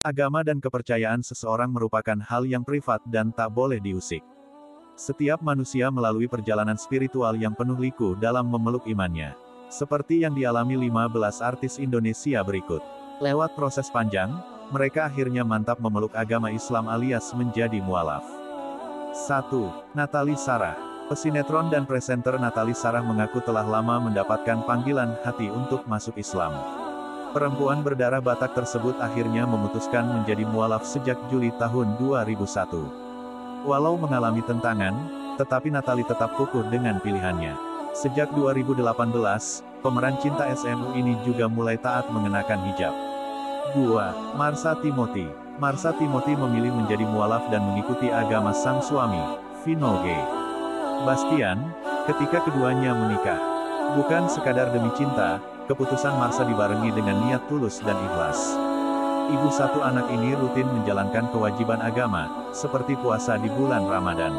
Agama dan kepercayaan seseorang merupakan hal yang privat dan tak boleh diusik. Setiap manusia melalui perjalanan spiritual yang penuh liku dalam memeluk imannya. Seperti yang dialami 15 artis Indonesia berikut. Lewat proses panjang, mereka akhirnya mantap memeluk agama Islam alias menjadi mualaf. 1. Nathalie Sarah. Pesinetron dan presenter Nathalie Sarah mengaku telah lama mendapatkan panggilan hati untuk masuk Islam. Perempuan berdarah Batak tersebut akhirnya memutuskan menjadi mualaf sejak Juli tahun 2001. Walau mengalami tentangan, tetapi Nathalie tetap kukuh dengan pilihannya. Sejak 2018, pemeran cinta SMU ini juga mulai taat mengenakan hijab. 2. Marsha Timothy. Marsha Timothy memilih menjadi mualaf dan mengikuti agama sang suami, Vino G. Bastian, ketika keduanya menikah. Bukan sekadar demi cinta, keputusan Marsha dibarengi dengan niat tulus dan ikhlas. Ibu satu anak ini rutin menjalankan kewajiban agama, seperti puasa di bulan Ramadan.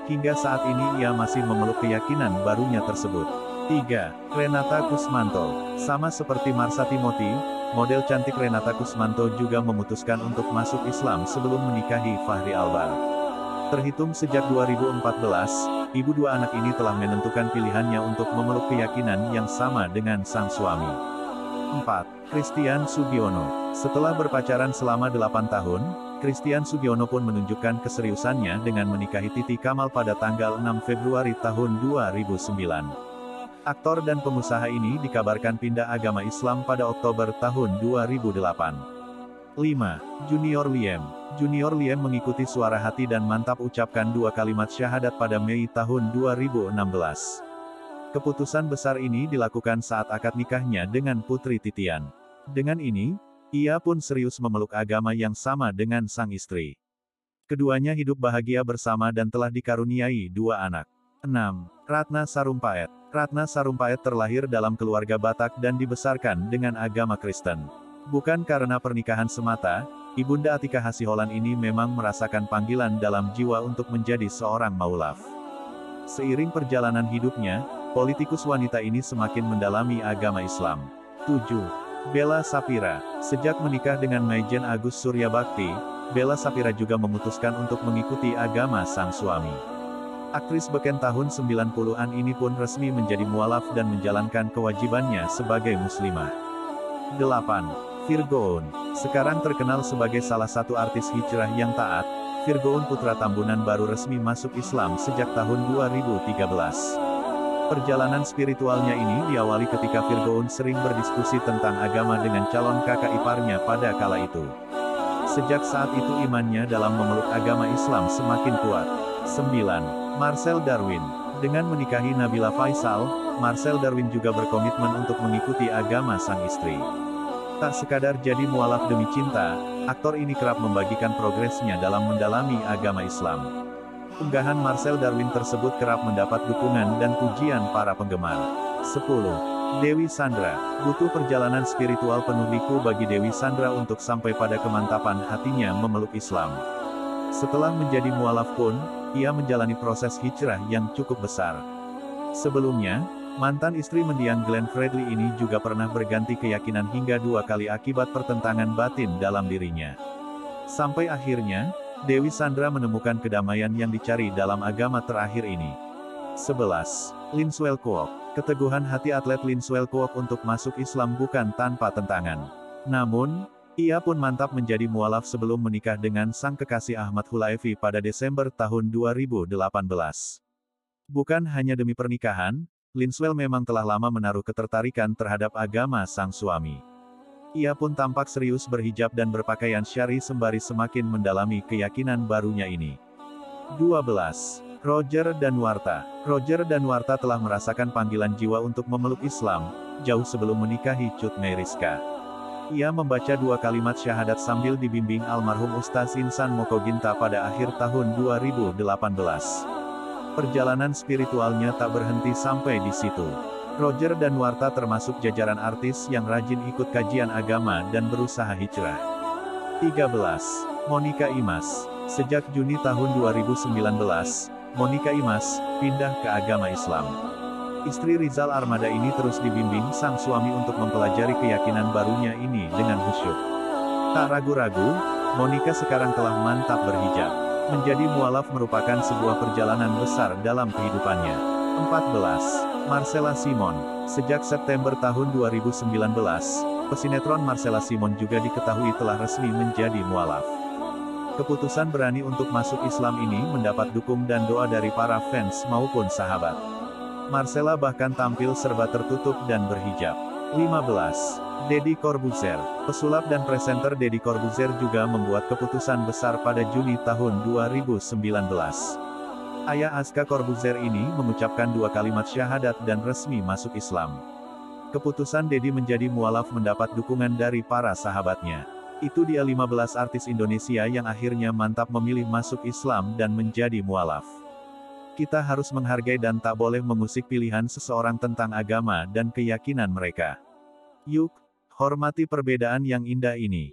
Hingga saat ini ia masih memeluk keyakinan barunya tersebut. 3. Renata Kusmanto. Sama seperti Marsha Timothy, model cantik Renata Kusmanto juga memutuskan untuk masuk Islam sebelum menikahi Fachri Albar. Terhitung sejak 2014, ibu dua anak ini telah menentukan pilihannya untuk memeluk keyakinan yang sama dengan sang suami. 4. Christian Sugiono. Setelah berpacaran selama 8 tahun, Christian Sugiono pun menunjukkan keseriusannya dengan menikahi Titi Kamal pada tanggal 6 Februari tahun 2009. Aktor dan pengusaha ini dikabarkan pindah agama Islam pada Oktober tahun 2008. 5. Junior Liem. Junior Liem mengikuti suara hati dan mantap ucapkan 2 kalimat syahadat pada Mei tahun 2016. Keputusan besar ini dilakukan saat akad nikahnya dengan Putri Titian. Dengan ini, ia pun serius memeluk agama yang sama dengan sang istri. Keduanya hidup bahagia bersama dan telah dikaruniai 2 anak. 6. Ratna Sarumpait. Ratna Sarumpait terlahir dalam keluarga Batak dan dibesarkan dengan agama Kristen. Bukan karena pernikahan semata, Ibunda Atika Hasiholan ini memang merasakan panggilan dalam jiwa untuk menjadi seorang mualaf. Seiring perjalanan hidupnya, politikus wanita ini semakin mendalami agama Islam. 7. Bella Sapira. Sejak menikah dengan Maijen Agus Suryabakti, Bella Sapira juga memutuskan untuk mengikuti agama sang suami. Aktris beken tahun 90-an ini pun resmi menjadi mualaf dan menjalankan kewajibannya sebagai muslimah. 8. Virgoon. Sekarang terkenal sebagai salah satu artis hijrah yang taat, Virgoon putra Tambunan baru resmi masuk Islam sejak tahun 2013. Perjalanan spiritualnya ini diawali ketika Virgoon sering berdiskusi tentang agama dengan calon kakak iparnya pada kala itu. Sejak saat itu imannya dalam memeluk agama Islam semakin kuat. 9. Marcel Darwin. Dengan menikahi Nabila Faisal, Marcel Darwin juga berkomitmen untuk mengikuti agama sang istri. Tak sekadar jadi mualaf demi cinta, aktor ini kerap membagikan progresnya dalam mendalami agama Islam. Unggahan Marcel Darwin tersebut kerap mendapat dukungan dan pujian para penggemar. 10. Dewi Sandra. Butuh perjalanan spiritual penuh liku bagi Dewi Sandra untuk sampai pada kemantapan hatinya memeluk Islam. Setelah menjadi mualaf pun, ia menjalani proses hijrah yang cukup besar. Sebelumnya, mantan istri mendiang Glenn Fredly ini juga pernah berganti keyakinan hingga 2 kali akibat pertentangan batin dalam dirinya. Sampai akhirnya, Dewi Sandra menemukan kedamaian yang dicari dalam agama terakhir ini. 11. Linswell Kwok. Keteguhan hati atlet Linswell Kwok untuk masuk Islam bukan tanpa tentangan. Namun, ia pun mantap menjadi mualaf sebelum menikah dengan sang kekasih Ahmad Hulaifi pada Desember tahun 2018. Bukan hanya demi pernikahan, Linswell memang telah lama menaruh ketertarikan terhadap agama sang suami. Ia pun tampak serius berhijab dan berpakaian syar'i sembari semakin mendalami keyakinan barunya ini. 12. Roger Danuarta. Roger Danuarta telah merasakan panggilan jiwa untuk memeluk Islam, jauh sebelum menikahi Cut Meyriska. Ia membaca 2 kalimat syahadat sambil dibimbing almarhum Ustaz Insan Mokoginta pada akhir tahun 2018. Perjalanan spiritualnya tak berhenti sampai di situ. Roger Danuarta termasuk jajaran artis yang rajin ikut kajian agama dan berusaha hijrah. 13. Monica Imas. Sejak Juni tahun 2019, Monica Imas pindah ke agama Islam. Istri Rizal Armada ini terus dibimbing sang suami untuk mempelajari keyakinan barunya ini dengan khusyuk. Tak ragu-ragu, Monica sekarang telah mantap berhijab. Menjadi mualaf merupakan sebuah perjalanan besar dalam kehidupannya. 14. Marcella Simon. Sejak September tahun 2019, pesinetron Marcella Simon juga diketahui telah resmi menjadi mualaf. Keputusan berani untuk masuk Islam ini mendapat dukung dan doa dari para fans maupun sahabat. Marcella bahkan tampil serba tertutup dan berhijab. 15. Deddy Corbuzier. Pesulap dan presenter Deddy Corbuzier juga membuat keputusan besar pada Juni tahun 2019. Ayah Aska Corbuzier ini mengucapkan 2 kalimat syahadat dan resmi masuk Islam. Keputusan Deddy menjadi mualaf mendapat dukungan dari para sahabatnya. Itu dia 15 artis Indonesia yang akhirnya mantap memilih masuk Islam dan menjadi mualaf. Kita harus menghargai dan tak boleh mengusik pilihan seseorang tentang agama dan keyakinan mereka. Yuk, hormati perbedaan yang indah ini.